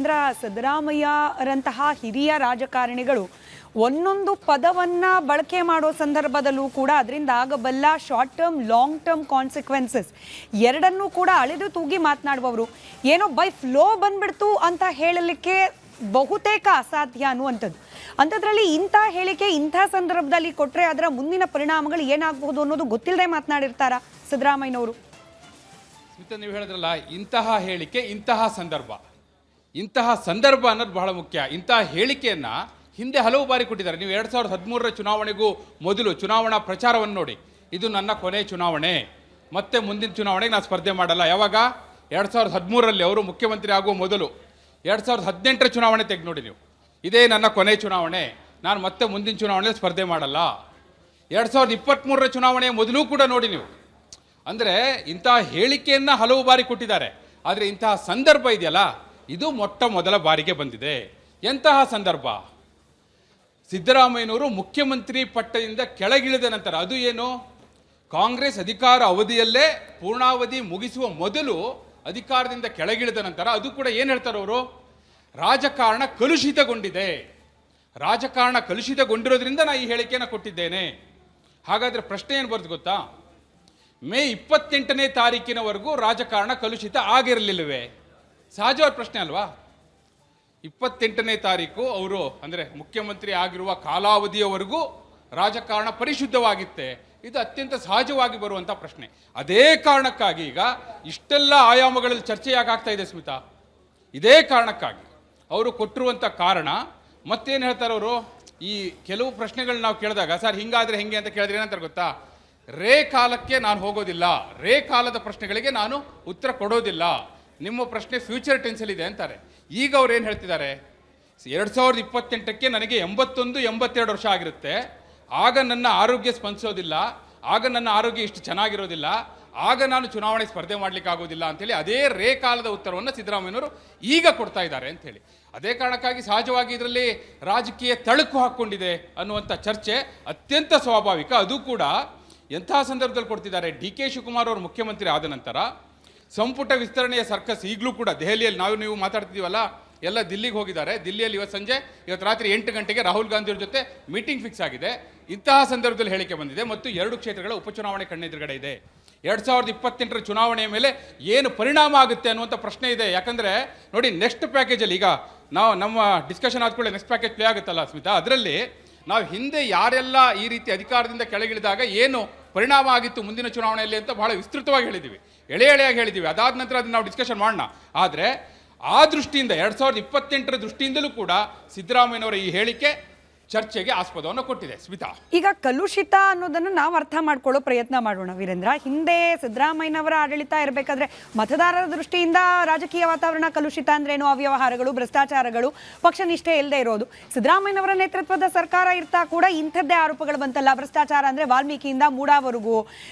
ವೀರೇಂದ್ರ, ಸಿದ್ದರಾಮಯ್ಯರಂತಹ ಹಿರಿಯ ರಾಜಕಾರಣಿಗಳು ಒಂದೊಂದು ಪದವನ್ನ ಬಳಕೆ ಮಾಡೋ ಸಂದರ್ಭದಲ್ಲೂ ಕೂಡ ಅದರಿಂದ ಆಗಬಲ್ಲ short term long term consequences ಎರಡನ್ನೂ ಕೂಡ ಅಳೆದು ತೂಗಿ ಮಾತನಾಡುವವರು. ಏನೋ ಬೈ ಫ್ಲೋ ಬಂದ್ಬಿಡ್ತು ಅಂತ ಹೇಳಲಿಕ್ಕೆ ಬಹುತೇಕ ಅಸಾಧ್ಯ ಅನ್ನುವಂಥದ್ದು. ಅಂಥದ್ರಲ್ಲಿ ಇಂಥ ಹೇಳಿಕೆ ಇಂಥ ಸಂದರ್ಭದಲ್ಲಿ ಕೊಟ್ಟರೆ ಅದರ ಮುಂದಿನ ಪರಿಣಾಮಗಳು ಏನಾಗಬಹುದು ಅನ್ನೋದು ಗೊತ್ತಿಲ್ಲದೆ ಮಾತನಾಡಿರ್ತಾರ ಸಿದ್ದರಾಮಯ್ಯನವರು. ನೀವು ಹೇಳಿದ್ರಲ್ಲ, ಇಂತಹ ಹೇಳಿಕೆ ಇಂತಹ ಸಂದರ್ಭ ಅನ್ನೋದು ಬಹಳ ಮುಖ್ಯ. ಇಂತಹ ಹೇಳಿಕೆಯನ್ನು ಹಿಂದೆ ಹಲವು ಬಾರಿ ಕೊಟ್ಟಿದ್ದಾರೆ. ನೀವು 2013ರ ಚುನಾವಣೆಗೂ ಮೊದಲು ಚುನಾವಣಾ ಪ್ರಚಾರವನ್ನು ನೋಡಿ, ಇದು ನನ್ನ ಕೊನೆ ಚುನಾವಣೆ, ಮತ್ತೆ ಮುಂದಿನ ಚುನಾವಣೆಗೆ ನಾನು ಸ್ಪರ್ಧೆ ಮಾಡಲ್ಲ. ಯಾವಾಗ? 2013ರಲ್ಲಿ ಅವರು ಮುಖ್ಯಮಂತ್ರಿ ಆಗುವ ಮೊದಲು. 2018ರ ಚುನಾವಣೆ ತೆಗೆದು ನೋಡಿ ನೀವು, ಇದೇ ನನ್ನ ಕೊನೆ ಚುನಾವಣೆ, ನಾನು ಮತ್ತೆ ಮುಂದಿನ ಚುನಾವಣೆಯಲ್ಲಿ ಸ್ಪರ್ಧೆ ಮಾಡಲ್ಲ. 2023ರ ಚುನಾವಣೆಯ ಮೊದಲು ಕೂಡ ನೋಡಿ ನೀವು. ಅಂದರೆ ಇಂತಹ ಹೇಳಿಕೆಯನ್ನು ಹಲವು ಬಾರಿ ಕೊಟ್ಟಿದ್ದಾರೆ. ಆದರೆ ಇಂತಹ ಸಂದರ್ಭ ಇದೆಯಲ್ಲ, ಇದು ಮೊಟ್ಟ ಮೊದಲ ಬಾರಿಗೆ ಬಂದಿದೆ. ಎಂತಹ ಸಂದರ್ಭ? ಸಿದ್ದರಾಮಯ್ಯನವರು ಮುಖ್ಯಮಂತ್ರಿ ಪಟ್ಟದಿಂದ ಕೆಳಗಿಳಿದ ನಂತರ, ಅದು ಏನು, ಕಾಂಗ್ರೆಸ್ ಅಧಿಕಾರ ಅವಧಿಯಲ್ಲೇ ಪೂರ್ಣಾವಧಿ ಮುಗಿಸುವ ಮೊದಲು ಅಧಿಕಾರದಿಂದ ಕೆಳಗಿಳಿದ ನಂತರ, ಅದು ಕೂಡ ಏನು ಹೇಳ್ತಾರೆ ಅವರು, ರಾಜಕಾರಣ ಕಲುಷಿತಗೊಂಡಿದೆ, ರಾಜಕಾರಣ ಕಲುಷಿತಗೊಂಡಿರೋದ್ರಿಂದ ನಾನು ಈ ಹೇಳಿಕೆಯನ್ನು ಕೊಟ್ಟಿದ್ದೇನೆ. ಹಾಗಾದರೆ ಪ್ರಶ್ನೆ ಏನು ಬರ್ತದೆ ಗೊತ್ತಾ? ಮೇ 28ನೇ ತಾರೀಕಿನವರೆಗೂ ರಾಜಕಾರಣ ಕಲುಷಿತ ಆಗಿರಲಿಲ್ಲವೇ? ಸಹಜವಾದ ಪ್ರಶ್ನೆ ಅಲ್ವಾ? 28ನೇ ತಾರೀಕು ಅವರು ಅಂದರೆ ಮುಖ್ಯಮಂತ್ರಿ ಆಗಿರುವ ಕಾಲಾವಧಿಯವರೆಗೂ ರಾಜಕಾರಣ ಪರಿಶುದ್ಧವಾಗಿತ್ತೆ. ಇದು ಅತ್ಯಂತ ಸಹಜವಾಗಿ ಬರುವಂಥ ಪ್ರಶ್ನೆ. ಅದೇ ಕಾರಣಕ್ಕಾಗಿ ಈಗ ಇಷ್ಟೆಲ್ಲ ಆಯಾಮಗಳಲ್ಲಿ ಚರ್ಚೆ ಯಾಕಾಗ್ತಾ ಇದೆ ಸ್ಮಿತಾ? ಇದೇ ಕಾರಣಕ್ಕಾಗಿ ಅವರು ಕೊಟ್ಟಿರುವಂಥ ಕಾರಣ. ಮತ್ತೇನು ಹೇಳ್ತಾರೆ ಅವರು, ಈ ಕೆಲವು ಪ್ರಶ್ನೆಗಳು ನಾವು ಕೇಳಿದಾಗ, ಸರ್ ಹಿಂಗಾದರೆ ಹೆಂಗೆ ಅಂತ ಕೇಳಿದ್ರೆ ಏನಂತಾರೆ ಗೊತ್ತಾ, ರೇ ಕಾಲಕ್ಕೆ ನಾನು ಹೋಗೋದಿಲ್ಲ, ರೇ ಕಾಲದ ಪ್ರಶ್ನೆಗಳಿಗೆ ನಾನು ಉತ್ತರ ಕೊಡೋದಿಲ್ಲ, ನಿಮ್ಮ ಪ್ರಶ್ನೆ ಫ್ಯೂಚರ್ ಟೆನ್ಸಲ್ಲಿದೆ ಅಂತಾರೆ. ಈಗ ಅವ್ರು ಏನು ಹೇಳ್ತಿದ್ದಾರೆ, 2028ಕ್ಕೆ ನನಗೆ 81-82 ವರ್ಷ ಆಗಿರುತ್ತೆ, ಆಗ ನನ್ನ ಆರೋಗ್ಯ ಸ್ಪಂದಿಸೋದಿಲ್ಲ, ಆಗ ನನ್ನ ಆರೋಗ್ಯ ಇಷ್ಟು ಚೆನ್ನಾಗಿರೋದಿಲ್ಲ, ಆಗ ನಾನು ಚುನಾವಣೆ ಸ್ಪರ್ಧೆ ಮಾಡಲಿಕ್ಕೆ ಆಗೋದಿಲ್ಲ ಅಂಥೇಳಿ ಅದೇ ರೇ ಕಾಲದ ಉತ್ತರವನ್ನು ಸಿದ್ದರಾಮಯ್ಯನವರು ಈಗ ಕೊಡ್ತಾ ಇದ್ದಾರೆ ಅಂಥೇಳಿ. ಅದೇ ಕಾರಣಕ್ಕಾಗಿ ಸಹಜವಾಗಿ ಇದರಲ್ಲಿ ರಾಜಕೀಯ ತಳುಕು ಹಾಕ್ಕೊಂಡಿದೆ ಅನ್ನುವಂಥ ಚರ್ಚೆ ಅತ್ಯಂತ ಸ್ವಾಭಾವಿಕ. ಅದು ಕೂಡ ಎಂತಹ ಸಂದರ್ಭದಲ್ಲಿ ಕೊಡ್ತಿದ್ದಾರೆ, ಡಿ.ಕೆ. ಶಿವಕುಮಾರ್ ಅವರು ಮುಖ್ಯಮಂತ್ರಿ ಆದ ನಂತರ ಸಂಪುಟ ವಿಸ್ತರಣೆಯ ಸರ್ಕಸ್ ಈಗಲೂ ಕೂಡ ದೆಹಲಿಯಲ್ಲಿ ನೀವು ಮಾತಾಡ್ತಿದ್ದೀವಲ್ಲ, ಎಲ್ಲ ದಿಲ್ಲಿಗೆ ಹೋಗಿದ್ದಾರೆ. ದಿಲ್ಲಿಯಲ್ಲಿ ಇವತ್ತು ರಾತ್ರಿ 8 ಗಂಟೆಗೆ ರಾಹುಲ್ ಗಾಂಧಿಯವ್ರ ಜೊತೆ ಮೀಟಿಂಗ್ ಫಿಕ್ಸ್ ಆಗಿದೆ. ಇಂತಹ ಸಂದರ್ಭದಲ್ಲಿ ಹೇಳಿಕೆ ಬಂದಿದೆ ಮತ್ತು 2 ಕ್ಷೇತ್ರಗಳ ಉಪಚುನಾವಣೆ ಕಣ್ಣೆದುರುಗಡೆ ಇದೆ. 2028ರ ಚುನಾವಣೆಯ ಮೇಲೆ ಏನು ಪರಿಣಾಮ ಆಗುತ್ತೆ ಅನ್ನುವಂಥ ಪ್ರಶ್ನೆ ಇದೆ. ಯಾಕಂದರೆ ನೋಡಿ, ನೆಕ್ಸ್ಟ್ ಪ್ಯಾಕೇಜಲ್ಲಿ ಈಗ ನಾವು ನಮ್ಮ ಡಿಸ್ಕಷನ್ ಆದ್ಕೊಳ್ಳಿ, ನೆಕ್ಸ್ಟ್ ಪ್ಯಾಕೇಜ್ ಪ್ಲೇ ಆಗುತ್ತಲ್ಲ ಸ್ಮಿತಾ, ಅದರಲ್ಲಿ ನಾವು ಹಿಂದೆ ಯಾರೆಲ್ಲ ಈ ರೀತಿ ಅಧಿಕಾರದಿಂದ ಕೆಳಗಿಳಿದಾಗ ಏನು ಪರಿಣಾಮ ಆಗಿತ್ತು ಮುಂದಿನ ಚುನಾವಣೆಯಲ್ಲಿ ಅಂತ ಬಹಳ ವಿಸ್ತೃತವಾಗಿ ಹೇಳಿದ್ದೀವಿ, ಎಳೆಯಾಗಿ ಹೇಳಿದ್ದೀವಿ. ಅದಾದ ನಂತರ ಅದನ್ನು ನಾವು ಡಿಸ್ಕಷನ್ ಮಾಡೋಣ. ಆದರೆ ಆ ದೃಷ್ಟಿಯಿಂದ 2028ರ ದೃಷ್ಟಿಯಿಂದಲೂ ಕೂಡ ಸಿದ್ದರಾಮಯ್ಯನವರ ಈ ಹೇಳಿಕೆ ಚರ್ಚೆಗೆ ಆಸ್ಪದವನ್ನು ಕೊಟ್ಟಿದೆ ಸ್ಮಿತಾ. ಈಗ ಕಲುಷಿತ ಅನ್ನೋದನ್ನು ನಾವು ಅರ್ಥ ಮಾಡ್ಕೊಳ್ಳೋ ಪ್ರಯತ್ನ ಮಾಡೋಣ ವೀರೇಂದ್ರ. ಹಿಂದೆ ಸಿದ್ದರಾಮಯ್ಯನವರ ಆಡಳಿತ ಇರಬೇಕಾದ್ರೆ ಮತದಾರರ ದೃಷ್ಟಿಯಿಂದ ರಾಜಕೀಯ ವಾತಾವರಣ ಕಲುಷಿತ ಅಂದ್ರೇನು, ಅವ್ಯವಹಾರಗಳು, ಭ್ರಷ್ಟಾಚಾರಗಳು, ಪಕ್ಷ ನಿಷ್ಠೆ ಇಲ್ಲದೆ ಇರೋದು. ಸಿದ್ದರಾಮಯ್ಯನವರ ನೇತೃತ್ವದ ಸರ್ಕಾರ ಇರ್ತಾ ಕೂಡ ಇಂಥದ್ದೇ ಆರೋಪಗಳು ಬಂತಲ್ಲ, ಭ್ರಷ್ಟಾಚಾರ ಅಂದರೆ ವಾಲ್ಮೀಕಿಯಿಂದ ಮೂಡಾವರೆಗೂ,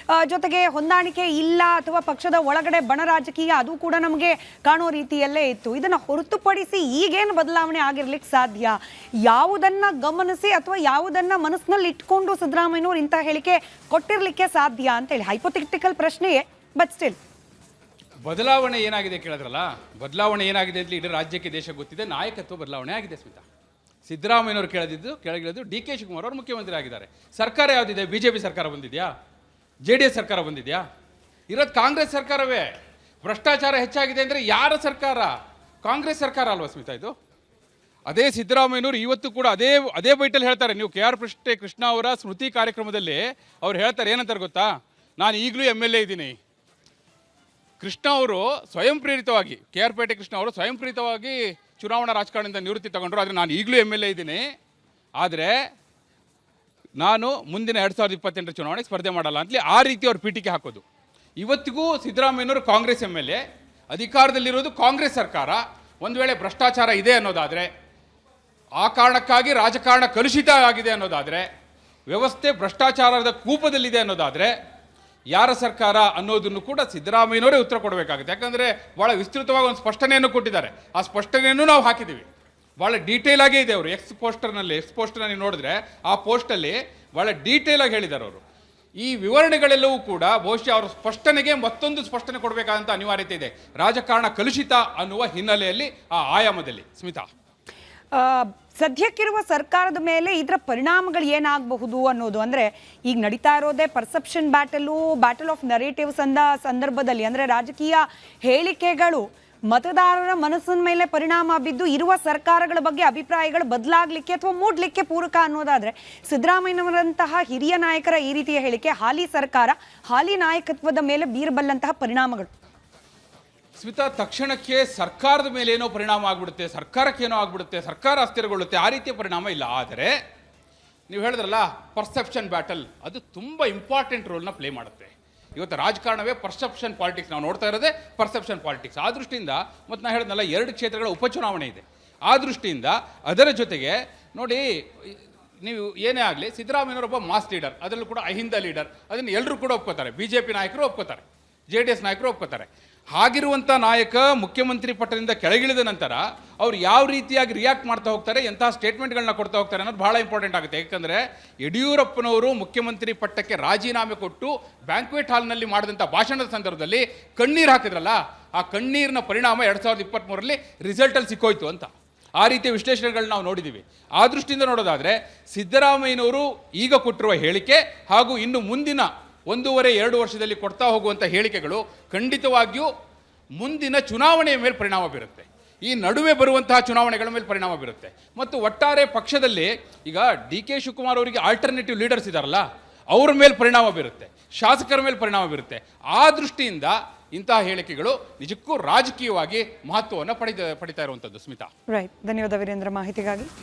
ಜೊತೆಗೆ ಹೊಂದಾಣಿಕೆ ಇಲ್ಲ ಅಥವಾ ಪಕ್ಷದ ಒಳಗಡೆ ಬಣ ರಾಜಕೀಯ, ಅದು ಕೂಡ ನಮಗೆ ಕಾಣೋ ರೀತಿಯಲ್ಲೇ ಇತ್ತು. ಇದನ್ನು ಹೊರತುಪಡಿಸಿ ಈಗೇನು ಬದಲಾವಣೆ ಆಗಿರ್ಲಿಕ್ಕೆ ಸಾಧ್ಯ? ಯಾವುದನ್ನ ಗಮನಿಸಿ ಅಥವಾ ಯಾವುದನ್ನ ಮನಸ್ಸಿನಲ್ಲಿ ಇಟ್ಕೊಂಡು ಸಿದ್ದರಾಮಯ್ಯನವರು ಇಂಥ ಹೇಳಿಕೆ ಕೊಟ್ಟಿರ್ಲಿಕ್ಕೆ ಸಾಧ್ಯ ಅಂತ ಹೇಳಿ ಹೈಪೋಥೆಟಿಕಲ್ ಪ್ರಶ್ನೆಯೇ, ಬಟ್ ಸ್ಟಿಲ್ ಬದಲಾವಣೆ ಏನಾಗಿದೆ ಕೇಳಿದ್ರಲ್ಲ, ಬದಲಾವಣೆ ಏನಾಗಿದೆ ಅಂತ ಇಡೀ ರಾಜ್ಯಕ್ಕೆ ದೇಶಕ್ಕೆ ಗೊತ್ತಿದೆ. ನಾಯಕತ್ವ ಬದಲಾವಣೆ ಆಗಿದೆ ಸ್ಮಿತಾ. ಸಿದ್ದರಾಮಯ್ಯನವರು ಕೆಳಗಿಳಿದು ಡಿ.ಕೆ. ಶಿವಕುಮಾರ್ ಅವರು ಮುಖ್ಯಮಂತ್ರಿ ಆಗಿದ್ದಾರೆ. ಸರ್ಕಾರ ಯಾವುದಿದೆ? ಬಿಜೆಪಿ ಸರ್ಕಾರ ಬಂದಿದೆಯಾ? JDS ಸರ್ಕಾರ ಬಂದಿದೆಯಾ? ಇರೋದು ಕಾಂಗ್ರೆಸ್ ಸರ್ಕಾರವೇ. ಭ್ರಷ್ಟಾಚಾರ ಹೆಚ್ಚಾಗಿದೆ ಅಂದರೆ ಯಾರ ಸರ್ಕಾರ? ಕಾಂಗ್ರೆಸ್ ಸರ್ಕಾರ ಅಲ್ವಾ ಸ್ಮಿತಾ ಇದು? ಅದೇ ಸಿದ್ದರಾಮಯ್ಯನವರು ಇವತ್ತು ಕೂಡ ಅದೇ ಬೈಟಲ್ಲಿ ಹೇಳ್ತಾರೆ. ನೀವು KR ಕೃಷ್ಣ ಅವರ ಸ್ಮೃತಿ ಕಾರ್ಯಕ್ರಮದಲ್ಲಿ ಅವ್ರು ಹೇಳ್ತಾರೆ, ಏನಂತಾರೆ ಗೊತ್ತಾ, ನಾನು ಈಗಲೂ MLA ಇದ್ದೀನಿ. ಕೃಷ್ಣ ಅವರು ಸ್ವಯಂ ಪ್ರೇರಿತವಾಗಿ, KR ಕೃಷ್ಣ ಅವರು ಸ್ವಯಂ ಪ್ರೇರಿತವಾಗಿ ಚುನಾವಣಾ ರಾಜಕಾರಣದಿಂದ ನಿವೃತ್ತಿ ತಗೊಂಡ್ರು. ಆದರೆ ನಾನು ಈಗಲೂ MLA ಇದ್ದೀನಿ, ಆದರೆ ನಾನು ಮುಂದಿನ 2028ರ ಚುನಾವಣೆಗೆ ಸ್ಪರ್ಧೆ ಮಾಡಲ್ಲ ಅಂತಲೇ ಆ ರೀತಿ ಅವ್ರು ಪೀಠಿಕೆ ಹಾಕೋದು. ಇವತ್ತಿಗೂ ಸಿದ್ದರಾಮಯ್ಯನವರು ಕಾಂಗ್ರೆಸ್ MLA, ಅಧಿಕಾರದಲ್ಲಿರೋದು ಕಾಂಗ್ರೆಸ್ ಸರ್ಕಾರ. ಒಂದು ವೇಳೆ ಭ್ರಷ್ಟಾಚಾರ ಇದೆ ಅನ್ನೋದಾದರೆ, ಆ ಕಾರಣಕ್ಕಾಗಿ ರಾಜಕಾರಣ ಕಲುಷಿತ ಆಗಿದೆ ಅನ್ನೋದಾದರೆ, ವ್ಯವಸ್ಥೆ ಭ್ರಷ್ಟಾಚಾರದ ಕೂಪದಲ್ಲಿದೆ ಅನ್ನೋದಾದರೆ ಯಾರ ಸರ್ಕಾರ ಅನ್ನೋದನ್ನು ಕೂಡ ಸಿದ್ದರಾಮಯ್ಯನವರೇ ಉತ್ತರ ಕೊಡಬೇಕಾಗುತ್ತೆ. ಯಾಕಂದರೆ ಭಾಳ ವಿಸ್ತೃತವಾಗಿ ಒಂದು ಸ್ಪಷ್ಟನೆಯನ್ನು ಕೊಟ್ಟಿದ್ದಾರೆ. ಆ ಸ್ಪಷ್ಟನೆಯನ್ನು ನಾವು ಹಾಕಿದ್ದೀವಿ, ಭಾಳ ಡೀಟೇಲ್ ಆಗೇ ಇದೆ. ಅವರು ಎಕ್ಸ್ ಪೋಸ್ಟರ್ನಲ್ಲಿ ನೋಡಿದ್ರೆ ಆ ಪೋಸ್ಟಲ್ಲಿ ಭಾಳ ಡೀಟೇಲ್ ಆಗಿ ಹೇಳಿದ್ದಾರೆ ಅವರು. ಈ ವಿವರಣೆಗಳೆಲ್ಲವೂ ಕೂಡ ಬಹುಶಃ ಅವರ ಸ್ಪಷ್ಟನೆಗೆ ಮತ್ತೊಂದು ಸ್ಪಷ್ಟನೆ ಕೊಡಬೇಕಾದಂಥ ಅನಿವಾರ್ಯತೆ ಇದೆ. ರಾಜಕಾರಣ ಕಲುಷಿತ ಅನ್ನುವ ಹಿನ್ನೆಲೆಯಲ್ಲಿ ಆ ಆಯಾಮದಲ್ಲಿ. ಸ್ಮಿತಾ, ಸದ್ಯಕ್ಕಿರುವ ಸರ್ಕಾರದ ಮೇಲೆ ಇದರ ಪರಿಣಾಮಗಳು ಏನಾಗಬಹುದು ಅನ್ನೋದು, ಅಂದರೆ ಈಗ ನಡೀತಾ ಇರೋದೇ ಪರ್ಸೆಪ್ಷನ್ ಬ್ಯಾಟಲ್ ಆಫ್ ನರೇಟಿವ್ಸ್ ಅಂದ ಸಂದರ್ಭದಲ್ಲಿ, ಅಂದರೆ ರಾಜಕೀಯ ಹೇಳಿಕೆಗಳು ಮತದಾರರ ಮನಸ್ಸಿನ ಮೇಲೆ ಪರಿಣಾಮ ಬಿದ್ದು ಇರುವ ಸರ್ಕಾರಗಳ ಬಗ್ಗೆ ಅಭಿಪ್ರಾಯಗಳು ಬದಲಾಗಲಿಕ್ಕೆ ಅಥವಾ ಮೂಡಲಿಕ್ಕೆ ಪೂರಕ ಅನ್ನೋದಾದರೆ, ಸಿದ್ದರಾಮಯ್ಯನವರಂತಹ ಹಿರಿಯ ನಾಯಕರ ಈ ರೀತಿಯ ಹೇಳಿಕೆ ಹಾಲಿ ಸರ್ಕಾರ, ಹಾಲಿ ನಾಯಕತ್ವದ ಮೇಲೆ ಬೀರಬಲ್ಲಂತಹ ಪರಿಣಾಮಗಳು. ಸ್ಮಿತಾ, ತಕ್ಷಣಕ್ಕೆ ಸರ್ಕಾರದ ಮೇಲೆ ಏನೋ ಪರಿಣಾಮ ಆಗ್ಬಿಡುತ್ತೆ, ಸರ್ಕಾರಕ್ಕೆ ಏನೋ ಆಗ್ಬಿಡುತ್ತೆ, ಸರ್ಕಾರ ಅಸ್ಥಿರಗೊಳ್ಳುತ್ತೆ, ಆ ರೀತಿಯ ಪರಿಣಾಮ ಇಲ್ಲ. ಆದರೆ ನೀವು ಹೇಳಿದ್ರಲ್ಲ ಪರ್ಸೆಪ್ಷನ್ ಬ್ಯಾಟಲ್, ಅದು ತುಂಬ ಇಂಪಾರ್ಟೆಂಟ್ ರೋಲ್ನ ಪ್ಲೇ ಮಾಡುತ್ತೆ. ಇವತ್ತು ರಾಜಕಾರಣವೇ ಪರ್ಸೆಪ್ಷನ್ ಪಾಲಿಟಿಕ್ಸ್, ನಾವು ನೋಡ್ತಾ ಇರೋದೇ ಪರ್ಸೆಪ್ಷನ್ ಪಾಲಿಟಿಕ್ಸ್. ಆ ದೃಷ್ಟಿಯಿಂದ ಮತ್ತು ನಾನು ಹೇಳಿದ್ನಲ್ಲ 2 ಕ್ಷೇತ್ರಗಳ ಉಪಚುನಾವಣೆ ಇದೆ. ಆ ದೃಷ್ಟಿಯಿಂದ ಅದರ ಜೊತೆಗೆ ನೋಡಿ, ನೀವು ಏನೇ ಆಗಲಿ ಸಿದ್ದರಾಮಯ್ಯನವರೊಬ್ಬ ಮಾಸ್ ಲೀಡರ್, ಅದರಲ್ಲೂ ಕೂಡ ಅಹಿಂದ ಲೀಡರ್, ಅದನ್ನು ಎಲ್ಲರೂ ಕೂಡ ಒಪ್ಕೋತಾರೆ. BJP ನಾಯಕರು ಒಪ್ಕೋತಾರೆ, JDS ನಾಯಕರು ಒಪ್ಕೋತಾರೆ. ಹಾಗಿರುವಂಥ ನಾಯಕ ಮುಖ್ಯಮಂತ್ರಿ ಪಟ್ಟದಿಂದ ಕೆಳಗಿಳಿದ ನಂತರ ಅವ್ರು ಯಾವ ರೀತಿಯಾಗಿ ರಿಯಾಕ್ಟ್ ಮಾಡ್ತಾ ಹೋಗ್ತಾರೆ, ಎಂಥ ಸ್ಟೇಟ್ಮೆಂಟ್ಗಳನ್ನ ಕೊಡ್ತಾ ಹೋಗ್ತಾರೆ ಅನ್ನೋದು ಬಹಳ ಇಂಪಾರ್ಟೆಂಟ್ ಆಗುತ್ತೆ. ಯಾಕಂದರೆ ಯಡಿಯೂರಪ್ಪನವರು ಮುಖ್ಯಮಂತ್ರಿ ಪಟ್ಟಕ್ಕೆ ರಾಜೀನಾಮೆ ಕೊಟ್ಟು ಬ್ಯಾಂಕ್ವೆಟ್ ಹಾಲ್ನಲ್ಲಿ ಮಾಡಿದಂಥ ಭಾಷಣದ ಸಂದರ್ಭದಲ್ಲಿ ಕಣ್ಣೀರು ಹಾಕಿದ್ರಲ್ಲ, ಆ ಕಣ್ಣೀರಿನ ಪರಿಣಾಮ 2023ರಲ್ಲಿ ರಿಸಲ್ಟಲ್ಲಿ ಸಿಕ್ಕೋಯ್ತು ಅಂತ ಆ ರೀತಿಯ ವಿಶ್ಲೇಷಣೆಗಳನ್ನ ನಾವು ನೋಡಿದ್ದೀವಿ. ಆ ದೃಷ್ಟಿಯಿಂದ ನೋಡೋದಾದರೆ ಸಿದ್ದರಾಮಯ್ಯನವರು ಈಗ ಕೊಟ್ಟಿರುವ ಹೇಳಿಕೆ ಹಾಗೂ ಇನ್ನು ಮುಂದಿನ 1.5-2 ವರ್ಷದಲ್ಲಿ ಕೊಡ್ತಾ ಹೋಗುವಂಥ ಹೇಳಿಕೆಗಳು ಖಂಡಿತವಾಗಿಯೂ ಮುಂದಿನ ಚುನಾವಣೆಯ ಮೇಲೆ ಪರಿಣಾಮ ಬೀರುತ್ತೆ, ಈ ನಡುವೆ ಬರುವಂತಹ ಚುನಾವಣೆಗಳ ಮೇಲೆ ಪರಿಣಾಮ ಬೀರುತ್ತೆ. ಮತ್ತು ಒಟ್ಟಾರೆ ಪಕ್ಷದಲ್ಲಿ ಈಗ DK ಶಿವಕುಮಾರ್ ಅವರಿಗೆ ಆಲ್ಟರ್ನೇಟಿವ್ ಲೀಡರ್ಸ್ ಇದ್ದಾರಲ್ಲ, ಅವ್ರ ಮೇಲೆ ಪರಿಣಾಮ ಬೀರುತ್ತೆ, ಶಾಸಕರ ಮೇಲೆ ಪರಿಣಾಮ ಬೀರುತ್ತೆ. ಆ ದೃಷ್ಟಿಯಿಂದ ಇಂತಹ ಹೇಳಿಕೆಗಳು ನಿಜಕ್ಕೂ ರಾಜಕೀಯವಾಗಿ ಮಹತ್ವವನ್ನು ಪಡಿತಾ ಇರುವಂಥದ್ದು. ಸ್ಮಿತಾ, ರೈಟ್, ಧನ್ಯವಾದ ವೀರೇಂದ್ರ ಮಾಹಿತಿಗಾಗಿ.